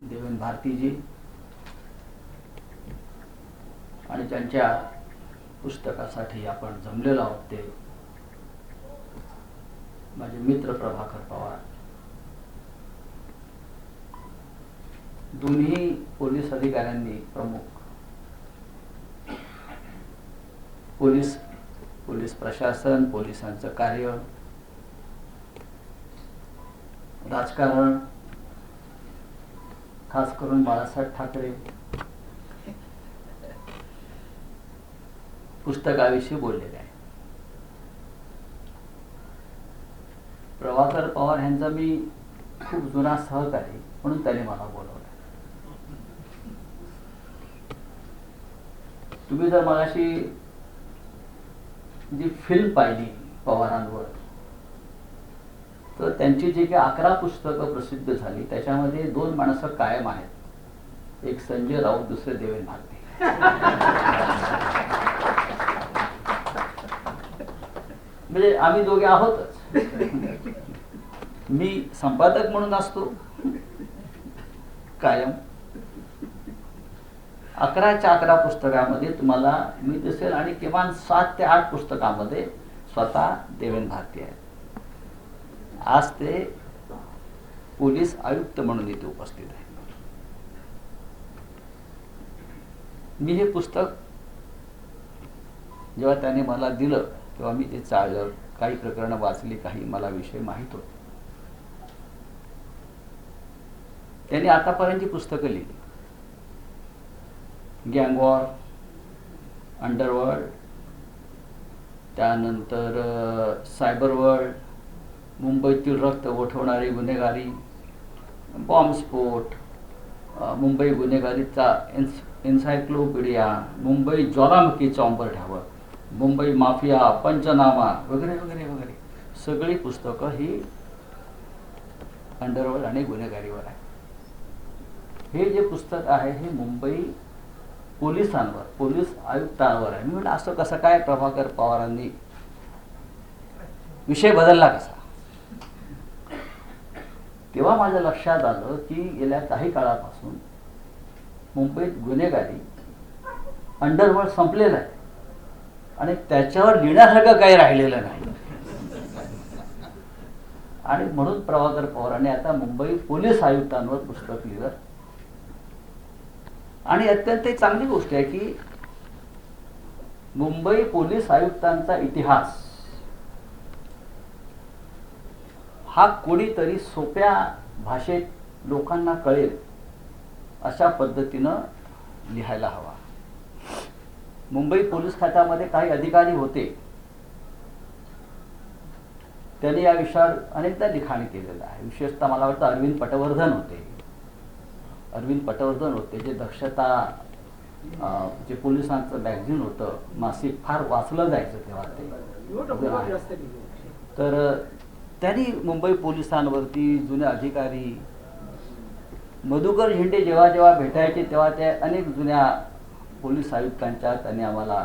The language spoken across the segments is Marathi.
देवेंद्र भारतीजी आणि त्यांच्या पुस्तकासाठी आपण जमलेलो आहोत ते माझे मित्र प्रभाकर पवार. दोन्ही पोलीस अधिकाऱ्यांनी प्रमुख पोलीस प्रशासन, पोलिसांचं कार्य, राजकारण, खास करून बाळासाहेब ठाकरे पुस्तकाविषयी बोललेले आहे. प्रभाकर पवार यांचा मी खूप जुना सहकारी म्हणून त्याने मला बोलवलं. तुम्ही जर मगाशी जी फिल्म पाहिली पवारांवर, तर त्यांची जी काही 11 पुस्तकं प्रसिद्ध झाली त्याच्यामध्ये 2 माणसं कायम आहेत. एक संजय राऊत, दुसरे देवेंद्र भारती. म्हणजे आम्ही दोघे आहोतच. मी संपादक म्हणून असतो कायम. 11च्या 11 पुस्तकामध्ये तुम्हाला मी दिसेल आणि किमान 7 ते 8 पुस्तकामध्ये स्वतः देवेंद्र भारती आहेत. आज ते पोलीस आयुक्त म्हणून इथे उपस्थित आहेत. मी हे पुस्तक जेव्हा त्याने मला दिलं तेव्हा मी ते चाळलं, काही प्रकरणं वाचली, काही मला विषय माहीत होते. त्यांनी आतापर्यंतची पुस्तकं लिहिली. गँगवॉर, अंडरवर्ल्ड, त्यानंतर सायबर वर्ल्ड, मुंबईतील रक्त गोठवणारी गुन्हेगारी, बॉम्बस्फोट, मुंबई गुन्हेगारीचा एन्सायक्लोपीडिया, मुंबई ज्वालामुखी चॉम्बरढावर, मुंबई माफिया, पंचनामा वगैरे वगैरे वगैरे सगळी पुस्तकं ही अंडरवर्ल्ड आणि गुन्हेगारीवर आहे. हे जे पुस्तक आहे हे मुंबई पोलिसांवर, पोलीस आयुक्तांवर आहे. मी म्हटलं असं कसं काय प्रभाकर पवारांनी विषय बदलला कसा? तेव्हा माझ्या लक्षात आलं की गेल्या काही काळापासून मुंबईत गुन्हेगारी, अंडरवर्ल्ड संपलेलं आहे आणि त्याच्यावर लिहिण्यासारखं काही राहिलेलं नाही. आणि म्हणून प्रभाकर पवारांनी आता मुंबई पोलीस आयुक्तांवर पुस्तक लिहिलं. आणि अत्यंत चांगली गोष्ट आहे की मुंबई पोलीस आयुक्तांचा इतिहास हा कोणीतरी सोप्या भाषेत लोकांना कळेल अशा पद्धतीनं लिहायला हवा. मुंबई पोलीस खात्यामध्ये काही अधिकारी होते, त्यांनी या विषयावर अनेकदा लिखाण केलेलं आहे. विशेषतः मला वाटतं अरविंद पटवर्धन होते जे दक्षता, जे पोलिसांचं मॅगझिन होतं, मासिक फार वाचलं जायचं तेव्हा ते. तर त्यांनी मुंबई पोलिसांवरती जुने अधिकारी, मधुकर झेंडे जेव्हा जेव्हा भेटायचे तेव्हा ते अनेक जुन्या पोलीस आयुक्तांच्या त्यांनी आम्हाला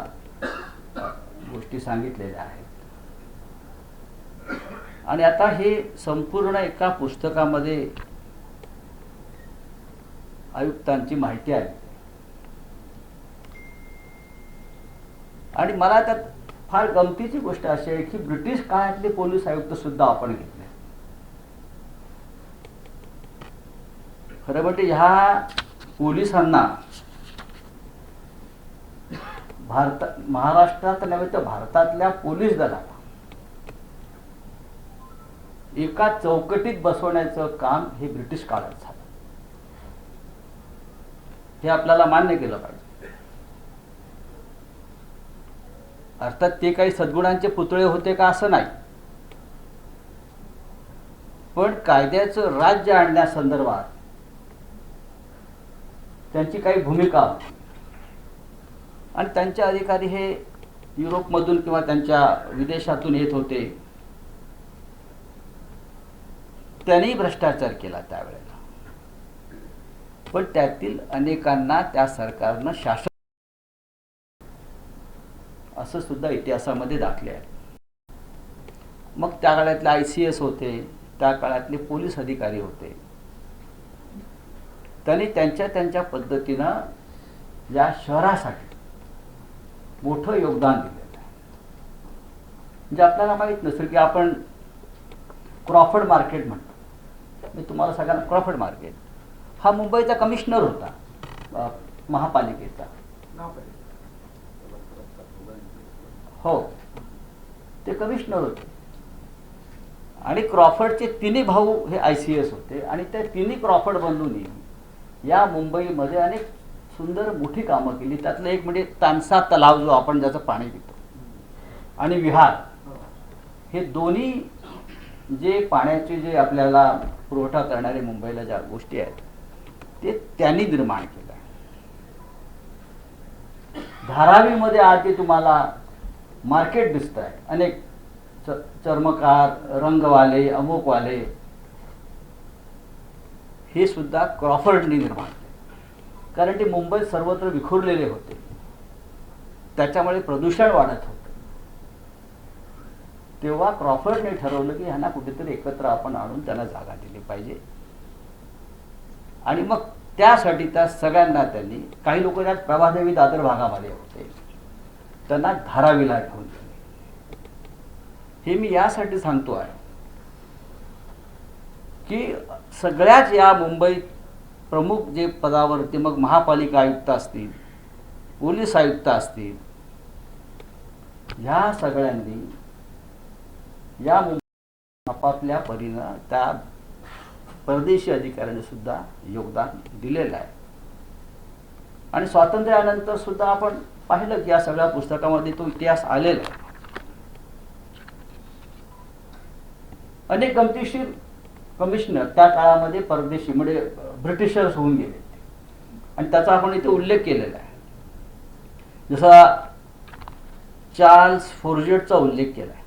गोष्टी सांगितलेल्या आहेत. आणि आता हे संपूर्ण एका पुस्तकामध्ये आयुक्तांची माहिती आहे. आणि मला त्यात फार गमतीची गोष्ट अशी आहे की ब्रिटिश काळातले पोलीस आयुक्त सुद्धा आपण घेतले. खरं म्हणजे ह्या पोलिसांना महाराष्ट्रात नव्हे तर भारतातल्या पोलीस दलाला एका चौकटीत बसवण्याचं काम हे ब्रिटिश काळात झालं. हे आपल्याला मान्य केलं पाहिजे. अर्थात ते काही सद्गुणांचे पुतळे होते का असं नाही, पण कायद्याचं राज्य आणण्यासंदर्भात त्यांची काही भूमिका होती. आणि त्यांचे अधिकारी हे युरोपमधून किंवा त्यांच्या विदेशातून येत होते. त्यांनी भ्रष्टाचार केला त्यावेळेला, पण त्यातील अनेकांना त्या सरकारनं शासन असं सुद्धा इतिहासामध्ये दाखले आहे. मग त्या काळातले ICS होते, त्या काळातले पोलीस अधिकारी होते. त्यांनी त्यांच्या पद्धतीनं या शहरासाठी मोठं योगदान दिलेलं आहे. म्हणजे आपल्याला माहीत नसेल की आपण क्रॉफर्ड मार्केट म्हणतो, मी तुम्हाला सगळ्यांना क्रॉफर्ड मार्केट हा मुंबईचा कमिशनर होता महापालिकेचा. हो, ते कमिशनर होते आणि क्रॉफर्डचे तिन्ही भाऊ हे ICS होते आणि त्या तिन्ही क्रॉफर्ड बंधूंनी या मुंबईमध्ये अनेक सुंदर मोठी कामं केली. त्यातलं एक म्हणजे तानसा तलाव जो आपण ज्याचं पाणी पितो आणि विहार, हे दोन्ही जे पाण्याचे जे आपल्याला पुरवठा करणारे मुंबईला ज्या गोष्टी आहेत ते त्यांनी निर्माण केलं आहे. धारावीमध्ये आज जे तुम्हाला मार्केट दिसत आहे, अनेक चर्मकार, रंगवाले, अमुकवाले, हे सुद्धा क्रॉफर्डनी निर्माण केले. कारण ते मुंबईत सर्वत्र विखुरलेले होते, त्याच्यामुळे प्रदूषण वाढत होतं. तेव्हा क्रॉफर्डने ठरवलं की ह्यांना कुठेतरी एकत्र आपण आणून त्यांना जागा दिली पाहिजे. आणि मग त्यासाठी त्या सगळ्यांना त्यांनी, काही लोक त्यात प्रभादेवी दादर भागामध्ये होते, त्यांना धारावीला घेऊन गेले. हे मी यासाठी सांगतो आहे की सगळ्याच या मुंबईत प्रमुख जे पदावरती, मग महापालिका आयुक्त असतील, पोलीस आयुक्त असतील, ह्या सगळ्यांनी या मुंबई आपापल्या परीनं त्या परदेशी अधिकाऱ्यांनी सुद्धा योगदान दिलेलं आहे. आणि स्वातंत्र्यानंतर सुद्धा आपण पाहिलं की या सगळ्या पुस्तकामध्ये तो इतिहास आलेला आहे. अनेक गमतीशीर कमिशनर त्या काळामध्ये परदेशी म्हणजे ब्रिटिशर्स होऊन गेले आणि त्याचा आपण इथे उल्लेख केलेला आहे. जसा चार्ल्स फोर्जेटचा उल्लेख केला आहे.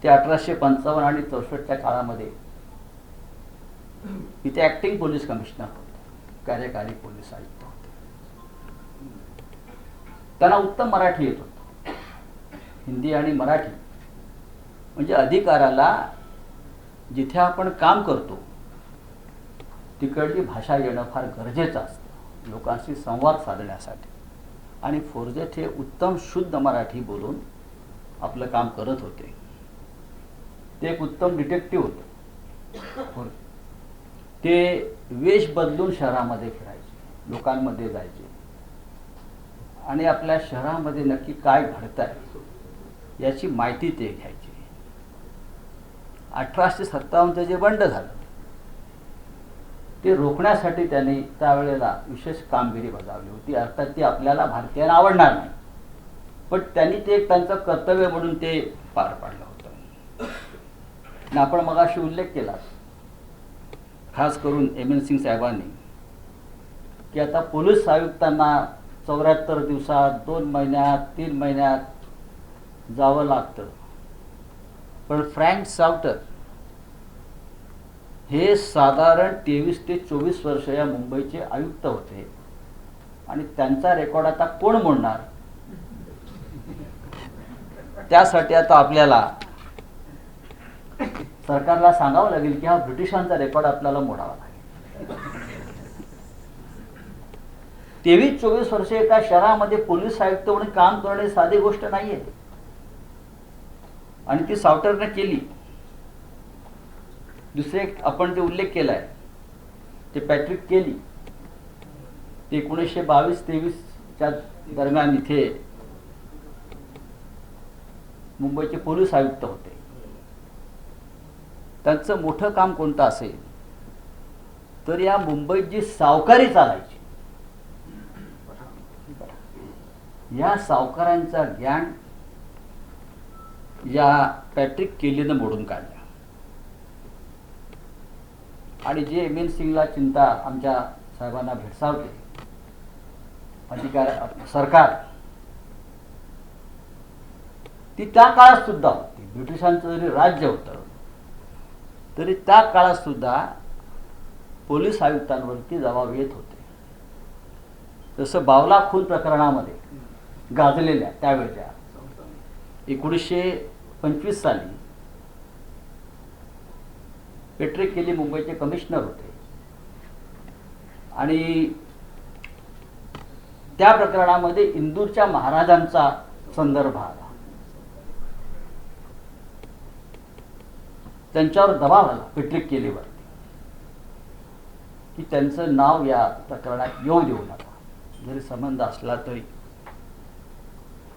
ते 1855 आणि 64च्या काळामध्ये इथे ऍक्टिंग पोलीस कमिशनर होते, कार्यकारी पोलीस आयुक्त होते. त्यांना उत्तम मराठी येत होतं, हिंदी आणि मराठी. म्हणजे अधिकाऱ्याला जिथे आपण काम करतो तिकडची भाषा येणं फार गरजेचं असतं लोकांशी संवाद साधण्यासाठी. आणि फोर्जेट हे उत्तम शुद्ध मराठी बोलून आपलं काम करत होते. ते एक उत्तम डिटेक्टिव्ह होते. ते वेश बदलून शहरामध्ये फिरायचे, लोकांमध्ये जायचे आणि आपल्या शहरामध्ये नक्की काय घडतंय याची माहिती ते घ्यायचे. 1857 जे बंड झालं ते रोखण्यासाठी त्यांनी त्यावेळेला विशेष कामगिरी बजावली होती. अर्थात ती आपल्याला भारतीयांना आवडणार नाही, पण त्यांनी ते एक त्यांचं कर्तव्य म्हणून ते पार पाडलं होतं. आणि आपण मगाशी उल्लेख केला खास करून MN सिंग साहेबांनी की आता पोलीस आयुक्तांना 74 दिवसात, 2 महिन्यात, 3 महिन्यात जावं लागतं. पण फ्रँक साउटर हे साधारण 23 ते 24 वर्ष या मुंबईचे आयुक्त होते आणि त्यांचा रेकॉर्ड आता कोण मोडणार? त्यासाठी आता आपल्याला सरकारला सांगावं लागेल की हा ब्रिटिशांचा रेकॉर्ड आपल्याला मोडावा लागेल. 23-24 वर्षे एका शहरामध्ये पोलीस आयुक्त म्हणून काम करणे साधी गोष्ट नाहीये आणि ती सावटरने केली. दुसरे आपण जे उल्लेख केलाय ते पॅट्रिक केली, ते 1922-23च्या दरम्यान इथे मुंबईचे पोलीस आयुक्त होते. त्यांचं मोठं काम कोणतं असेल तर या मुंबईत जी सावकारी चालायची, या सावकारांचा गँग या पॅट्रिक केलीनं मोडून काढला. आणि जे MN सिंगला चिंता आमच्या साहेबांना भेडसावते सरकार, ती त्या काळात सुद्धा होती. ब्रिटिशांचं जरी राज्य होतं तरी त्या काळात सुद्धा पोलीस आयुक्तांवरती दबाव येत होते. जसं बावला खून प्रकरणामध्ये गाजलेल्या त्यावेळच्या 1925 साली पॅट्रिक केली मुंबईचे कमिशनर होते. आणि त्या प्रकरणामध्ये इंदूरच्या महाराजांचा संदर्भ आला. त्यांच्यावर दबाव आला पेट्रिक केलीवर की त्यांचं नाव या प्रकरणात येऊ देऊ नका, जरी संबंध असला तरी.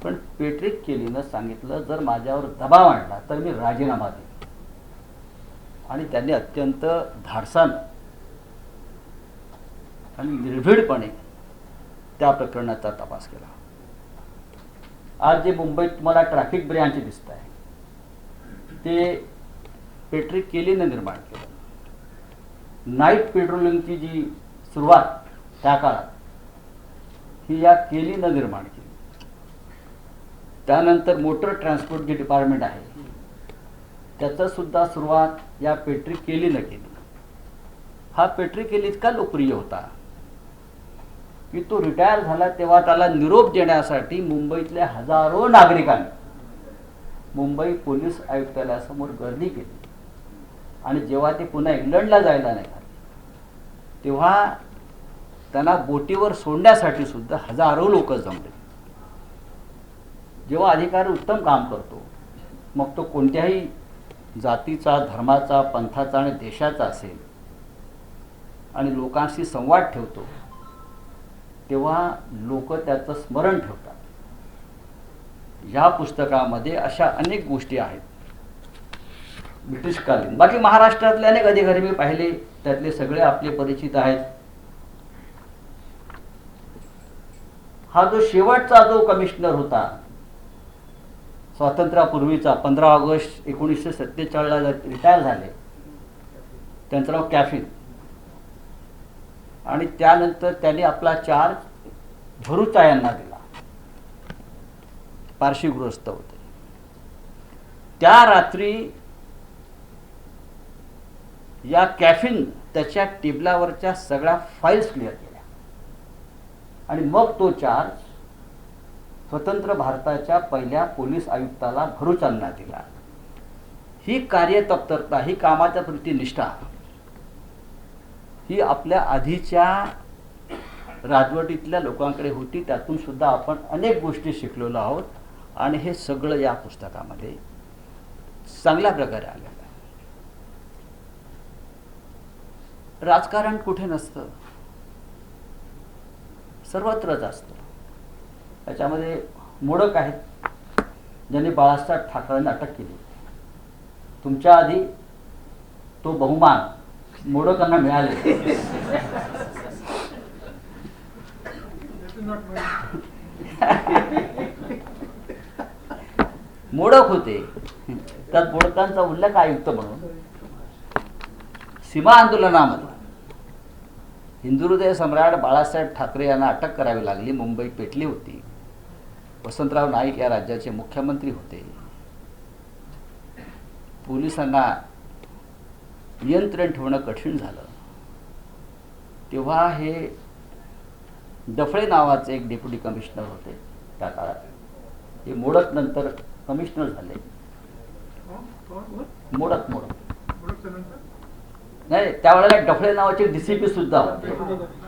पण पेट्रिक केलीनं सांगितलं जर माझ्यावर दबाव आणला तर मी राजीनामा देईन. आणि त्यांनी अत्यंत धाडसानं आणि निर्भीडपणे त्या प्रकरणाचा तपास केला. आज जे मुंबईत तुम्हाला ट्रॅफिक ब्रँच दिसत आहे ते पेट्रिक केलीनं निर्माण केलं. नाईट पेट्रोलिंगची जी सुरुवात त्या काळात ही या केलीनं निर्माण केली. त्यानंतर मोटर ट्रान्सपोर्ट जे डिपार्टमेंट आहे त्याचं सुद्धा सुरुवात या पेट्रिक केलीनं केली. हा पेट्रिक केली इतका लोकप्रिय होता की तो रिटायर झाला तेव्हा त्याला निरोप देण्यासाठी मुंबईतल्या हजारो नागरिकांनी मुंबई पोलीस आयुक्तालयासमोर गर्दी केली. आणि जेव्हा ते पुन्हा इंग्लंडला जायला निघाले तेव्हा त्यांना बोटीवर सोडण्यासाठी सुद्धा हजारो लोक जमले. जेव्हा अधिकारी उत्तम काम करतो मग तो कोणत्याही जातीचा, धर्माचा, पंथाचा आणि देशाचा असेल आणि लोकांशी संवाद ठेवतो तेव्हा लोक त्याचं स्मरण ठेवतात. या पुस्तकामध्ये अशा अनेक गोष्टी आहेत ब्रिटिशकालीन. बाकी महाराष्ट्रातले अनेक अधिकारी मी पाहिले, त्यातले सगळे आपले परिचित आहेत. हा जो शेवटचा जो कमिशनर होता स्वातंत्र्यापूर्वीचा, 15 ऑगस्ट 1947ला रिटायर झाले, त्यांचं नाव कॅफिन. आणि त्यानंतर त्यांनी आपला चार्ज भरूचा यांना दिला. पारशीगृहस्थ होते. त्या रात्री या कॅफिन त्याच्या टेबलावरच्या सगळ्या फाईल्स क्लिअर केल्या आणि मग तो चार्ज स्वतंत्र भारताच्या पहिल्या पोलीस आयुक्ताला भरूचांना दिला. ही कार्यतत्परता, ही कामाच्या प्रती निष्ठा ही आपल्या आधीच्या राजवटीतल्या लोकांकडे होती. त्यातून सुद्धा आपण अनेक गोष्टी शिकलेलो आहोत आणि हे सगळं या पुस्तकामध्ये चांगल्या प्रकारे आलेलं आहे. राजकारण कुठे नसतं, सर्वत्रच असतं. त्याच्यामध्ये मोडक आहेत ज्यांनी बाळासाहेब ठाकरेंना अटक केली. तुमच्या आधी तो बहुमान मोडकांना मिळाले. मोडक होते. त्यात मोडकांचा उल्लेख आयुक्त म्हणून सीमा आंदोलनामध्ये हिंदुहृदय सम्राट बाळासाहेब ठाकरे यांना अटक करावी लागली. मुंबई पेटली होती. वसंतराव नाईक या राज्याचे मुख्यमंत्री होते. पोलिसांना नियंत्रण ठेवणं कठीण झालं. तेव्हा हे डफळे नावाचे एक डेप्युटी कमिशनर होते त्या काळात. हे मोडक नंतर कमिशनर झाले. मोडक नाही, त्यावेळेला डफळे नावाचे DCP सुद्धा होते.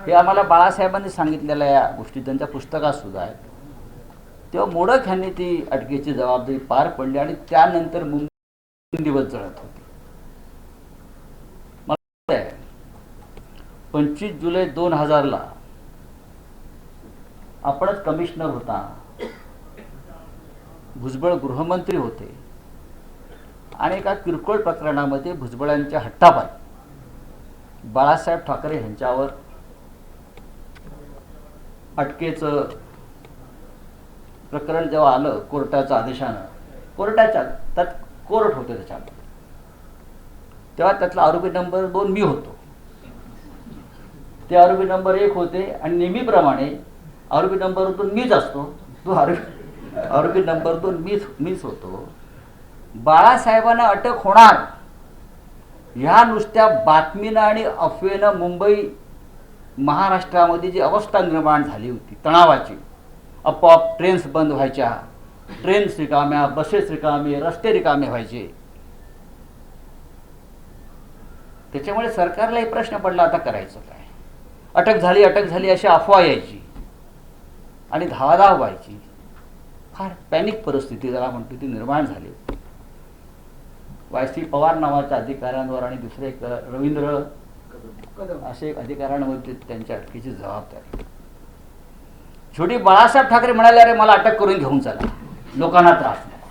हे आम्हाला बाळासाहेबांनी सांगितलेल्या या गोष्टी त्यांच्या पुस्तकात सुद्धा आहेत. तेव्हा मोडक यांनी ती अटकेची जबाबदारी पार पडली आणि त्यानंतर मुंबई दिवस जळत होते. 25 जुलै 2000ला आपणच कमिशनर होता, भुजबळ गृहमंत्री होते आणि एका किरकोळ प्रकरणामध्ये भुजबळांच्या हट्टापायी बाळासाहेब ठाकरे यांच्यावर अटकेचं प्रकरण जेव्हा आलं कोर्टाच्या आदेशानं, कोर्टाच्या त्यात कोर्ट होते त्याच्यामध्ये, तेव्हा त्यातला आरोपी नंबर 2 मी होतो. ते आरोपी नंबर 1 होते आणि नेहमीप्रमाणे आरोपी नंबर 2 मीच असतो. तो आरोपी नंबर 2 मीच होतो. बाळासाहेबांना अटक होणार ह्या नुसत्या बातमीनं आणि अफवेनं मुंबई महाराष्ट्रामध्ये जी अवस्था निर्माण झाली होती तणावाची, आपोआप ट्रेन्स बंद व्हायच्या, ट्रेन्स रिकाम्या, बसेस रिकामे, रस्ते रिकामे व्हायचे. त्याच्यामुळे सरकारला एक प्रश्न पडला, आता करायचं काय. अटक झाली अशी अफवा यायची आणि धावाधाव व्हायची. फार पॅनिक परिस्थिती ज्याला म्हणतो ती निर्माण झाली. वाय.सी. पवार नावाच्या अधिकाऱ्यांवर आणि दुसरे एक रवींद्र असे अधिकाऱ्यांवरती त्यांच्या अटकेची जबाबदारी. शेवटी बाळासाहेब ठाकरे म्हणाले, अरे मला अटक करून घेऊन चला, लोकांना त्रास नाही.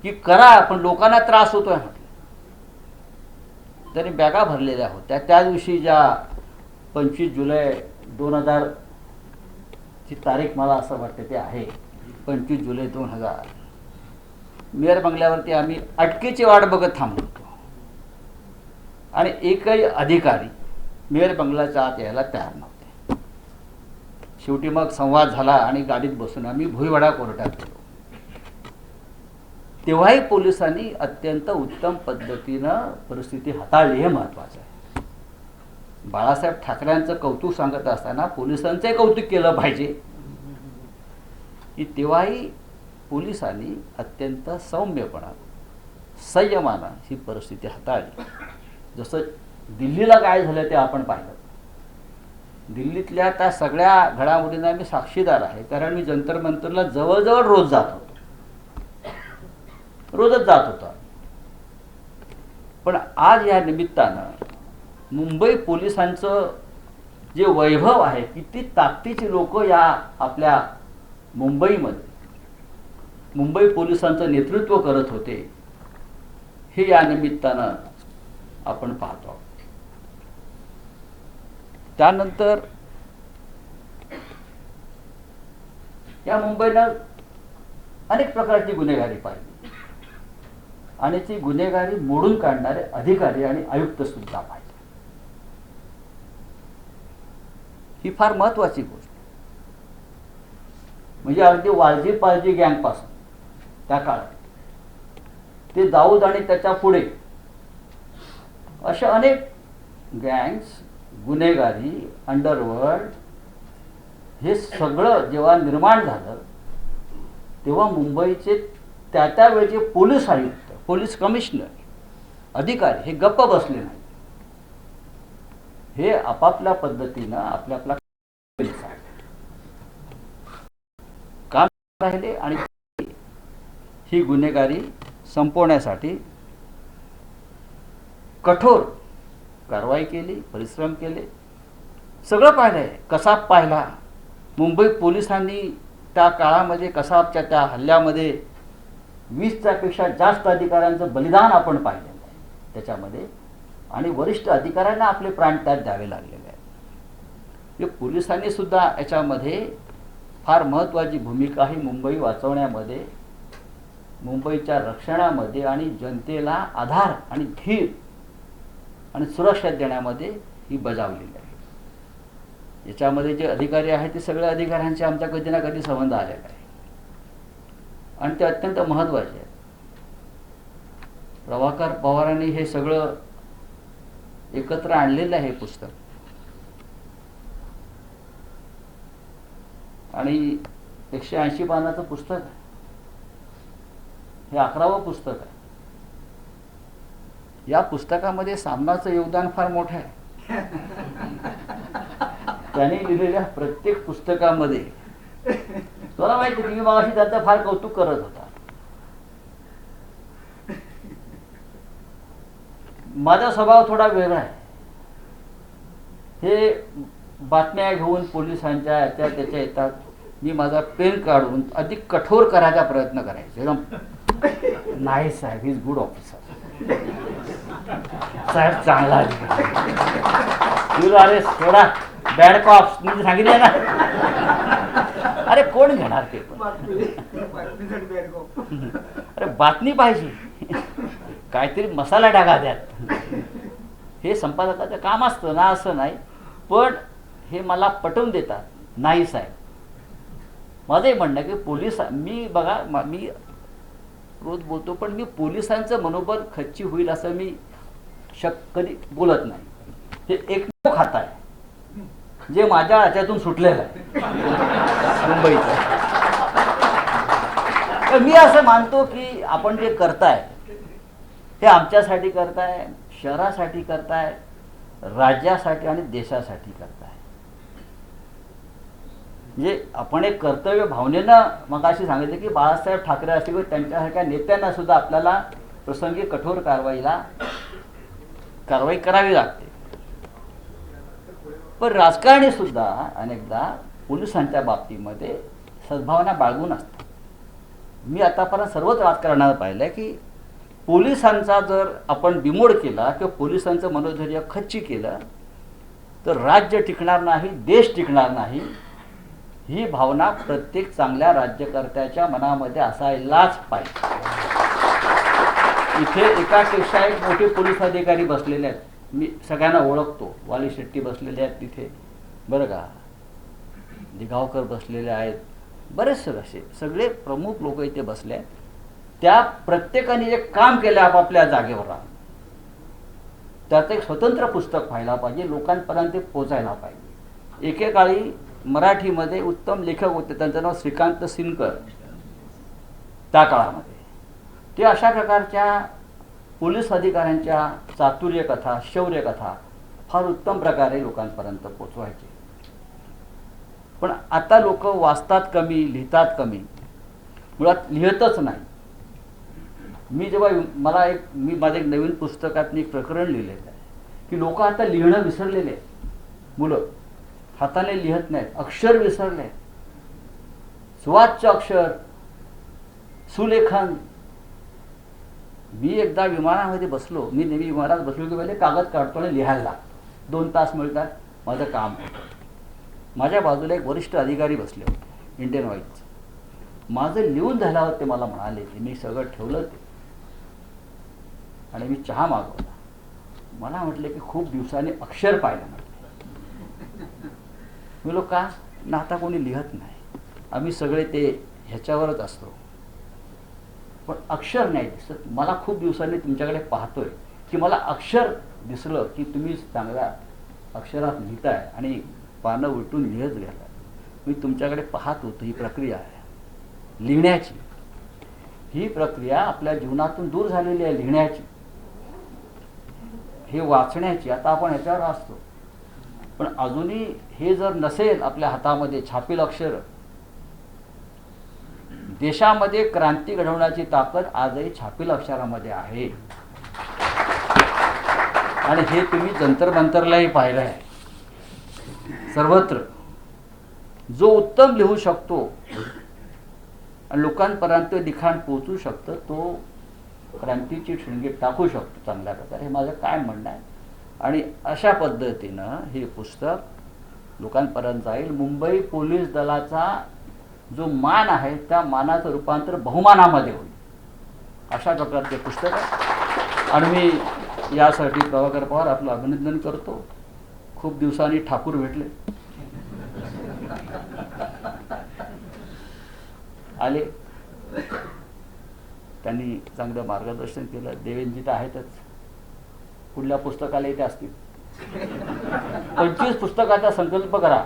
की करा, पण लोकांना त्रास होतोय म्हटलं. त्यांनी बॅगा भरलेल्या होत्या. त्या दिवशी ज्या 25 जुलै 2000 ची तारीख मला असं वाटतं ते आहे 25 जुलै 2000. मेयर बंगल्यावरती आम्ही अटकेची वाट बघत थांबलो होतो आणि एकही अधिकारी मेयर बंगल्याच्या आत यायला तयार नव्हते. शेवटी मग संवाद झाला आणि गाडीत बसून आम्ही भुईवाडा कोर्टात गेलो. तेव्हाही पोलिसांनी अत्यंत उत्तम पद्धतीनं परिस्थिती हाताळली, हे महत्त्वाचं आहे. बाळासाहेब ठाकरेंचं कौतुक सांगत असताना पोलिसांचंही कौतुक केलं पाहिजे की तेव्हाही पोलिसांनी अत्यंत सौम्यपणा संयमानं ही परिस्थिती हाताळली. जसं दिल्लीला काय झालं ते आपण पाहिलं. दिल्लीतल्या त्या सगळ्या घडामोडींना मी साक्षीदार आहे, कारण मी जंतर मंतरला जवळजवळ रोजच जात होतो. पण आज या निमित्तानं मुंबई पोलिसांचं जे वैभव आहे, किती ताकदीचे लोक या आपल्या मुंबईमध्ये मुंबई पोलिसांचं नेतृत्व करत होते, हे या निमित्तानं आपण पाहतो. त्यानंतर या मुंबईनं अनेक प्रकारची गुन्हेगारी पाहिली आणि ती गुन्हेगारी मोडून काढणारे अधिकारी आणि आयुक्त सुद्धा पाहिजे. ही फार महत्वाची गोष्ट. म्हणजे अगदी वालजी पालजी गँगपासून त्या काळात ते दाऊद आणि त्याच्या पुढे अशा अनेक गँग्स, गुन्हेगारी, अंडरवर्ल्ड, हे सगळं जेव्हा निर्माण झालं तेव्हा मुंबईचे त्या वेळचे पोलीस आयुक्त, पोलीस कमिशनर, अधिकारी हे गप्प बसले नाही. हे आपापल्या पद्धतीनं आपल्या काम राहिले आणि ही गुन्हेगारी संपवण्यासाठी कठोर कारवाई केली, परिश्रम केले, सगळं पाहिलंय. कसाब पाहिला. मुंबई पोलिसांनी त्या काळामध्ये कसाबच्या त्या हल्ल्यामध्ये 20च्या पेक्षा जास्त अधिकाऱ्यांचं बलिदान आपण पाहिलेलं आहे त्याच्यामध्ये, आणि वरिष्ठ अधिकाऱ्यांना आपले प्राण त्यात द्यावे लागलेले आहेत. पोलिसांनी सुद्धा याच्यामध्ये फार महत्त्वाची भूमिका ही मुंबई वाचवण्यामध्ये, मुंबईच्या रक्षणामध्ये आणि जनतेला आधार आणि धीर आणि सुरक्षा देण्यामध्ये ही बजावलेली आहे. याच्यामध्ये जे अधिकारी आहेत ते सगळ्या अधिकाऱ्यांचे आमचा कधी ना कधी संबंध आलेला आहे आणि ते अत्यंत महत्त्वाचे आहे. प्रभाकर पवारांनी हे सगळं एकत्र आणलेलं आहे पुस्तक, आणि 180 पानाचं पुस्तक आहे. हे 11वं पुस्तक आहे. या पुस्तकामध्ये सामनाचं योगदान फार मोठं आहे. त्यांनी लिहिलेल्या प्रत्येक पुस्तकामध्ये तुला माहिती, तुम्ही मागाशी त्याचं फार कौतुक करत होता. माझा स्वभाव थोडा वेगळा आहे. हे बातम्या घेऊन पोलिसांच्या याच्या त्याच्या येतात, मी माझा पेन काढून अधिक कठोर करायचा प्रयत्न करायचे. एकदम नाही साहेब, ही इज गुड ऑफिसर, साहेब चांगला अरे थोडा बॅड कॉप्स मी सांगितलं ना. अरे कोण घेणार ते पण. अरे बातमी पाहिजे, काहीतरी मसाला टाका त्यात. हे संपादकाचं काम असतं ना, असं नाही. पण हे मला पटवून देतात, नाही साहेब. माझंही म्हणणं की पोलीस, मी बघा मी रोज बोलतो, पण मी पोलिसांचं मनोबल खच्ची होईल असं मी कधी बोलत नाही. हे एकमेव खातं आहे जे माझ्या ह्याच्यातून सुटलेलं आहे मुंबईचं. मी असं मानतो की आपण जे करताय हे आमच्यासाठी करताय, शहरासाठी करताय, राज्यासाठी आणि देशासाठी करताय. म्हणजे आपण एक कर्तव्य भावनेनं मग अशी सांगितले की बाळासाहेब ठाकरे असतील किंवा त्यांच्यासारख्या नेत्यांना सुद्धा आपल्याला प्रसंगी कठोर कारवाई करावी लागते. पण राजकारणी सुद्धा अनेकदा पोलिसांच्या बाबतीमध्ये सद्भावना बाळगून असतात. मी आतापर्यंत सर्वच राजकारणात पाहिलं की पोलिसांचा जर आपण बिमोड केला किंवा पोलिसांचं मनोधैर्य खच्ची केलं तर राज्य टिकणार नाही, देश टिकणार नाही. ही भावना प्रत्येक चांगल्या राज्यकर्त्याच्या मनामध्ये असायलाच पाहिजे. इथे एकापेक्षा एक मोठे पोलीस अधिकारी बसलेले आहेत. मी सगळ्यांना ओळखतो. वाली शेट्टी बसलेले आहेत तिथे, बरं का, दिगावकर बसलेले आहेत, बरेचसे असे सगळे प्रमुख लोक इथे बसले आहेत. त्या प्रत्येकाने जे काम केलं आपापल्या जागेवर राहून त्याचं एक स्वतंत्र पुस्तक व्हायला पाहिजे, लोकांपर्यंत ते पोचायला पाहिजे. एकेकाळी मराठीमध्ये उत्तम लेखक होते, त्यांचं नाव श्रीकांत सिनकर. त्या काळामध्ये ते अशा प्रकारच्या पोलीस अधिकाऱ्यांच्या चातुर्य कथा, शौर्य कथा फार उत्तम प्रकारे लोकांपर्यंत पोचवायचे. पण आता लोक वाचतात कमी, लिहितात कमी, मुळात लिहितच नाही. मी माझ्या एक नवीन पुस्तकात एक प्रकरण लिहिलेलं आहे की लोक आता लिहिणं विसरलेले आहेत. मुलं हाताने लिहत नाहीत, अक्षर विसरले, सुवाच्य अक्षर, सुलेखन. मी एकदा विमानामध्ये बसलो, मी नेहमी विमानात बसलो की पहिले कागद काढतो आणि लिहायला लागतो. 2 तास मिळतात, माझं काम होतं. माझ्या बाजूला एक वरिष्ठ अधिकारी बसले होते इंडियन ऑइलचे. माझं लिहून झाल्यावर ते मला म्हणाले की मी सगळं ठेवलं ते आणि मी चहा मागवला. मला म्हटले की खूप दिवसांनी अक्षर पाहिलं. मी लोक का ना, आता कोणी लिहत नाही, आम्ही सगळे ते ह्याच्यावरच असतो, पण अक्षर नाही दिसत. मला खूप दिवसांनी तुमच्याकडे पाहतोय की मला अक्षर दिसलं की तुम्ही चांगल्या अक्षरात लिहिताय आणि पानं उलटून लिहत गेला. मी तुमच्याकडे पाहत होतो. ही प्रक्रिया आहे लिहिण्याची. ही प्रक्रिया आपल्या जीवनातून दूर झालेली आहे. लिहिण्याची, हे वाचण्याची. आता आपण ह्याच्यावर असतो, पण अजूनही हे जर नसेल आपल्या हातामध्ये छापील अक्षर, देशामध्ये क्रांती घडवण्याची ताकद आजही छापील अक्षरामध्ये आहे. आणि हे तुम्ही जंतर मंतरलाही पाहिलं आहे. सर्वत्र जो उत्तम लिहू शकतो आणि लोकांपर्यंत लिखाण पोहोचू शकतं तो क्रांतीची ठिणगी टाकू शकतो चांगल्या प्रकारे. हे माझं काय म्हणणं आहे. आणि अशा पद्धतीनं हे पुस्तक लोकांपर्यंत जाईल. मुंबई पोलीस दलाचा जो मान आहे त्या मानाचं रूपांतर बहुमानामध्ये होईल, अशा प्रकारचे पुस्तक आहे. आणि मी यासाठी प्रभाकर पवार आपलं अभिनंदन करतो. खूप दिवसांनी ठाकूर भेटले, आले, त्यांनी चांगलं मार्गदर्शन केलं. देवेंद्रजी तर आहेतच, पुढल्या पुस्तकाला इथे असतील. 25 पुस्तकाचा संकल्प करा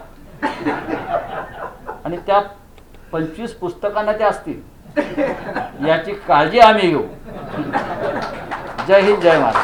आणि त्या 25 पुस्तकांना ते असतील याची काळजी आम्ही घेऊ. जय हिंद, जय महाराष्ट्र.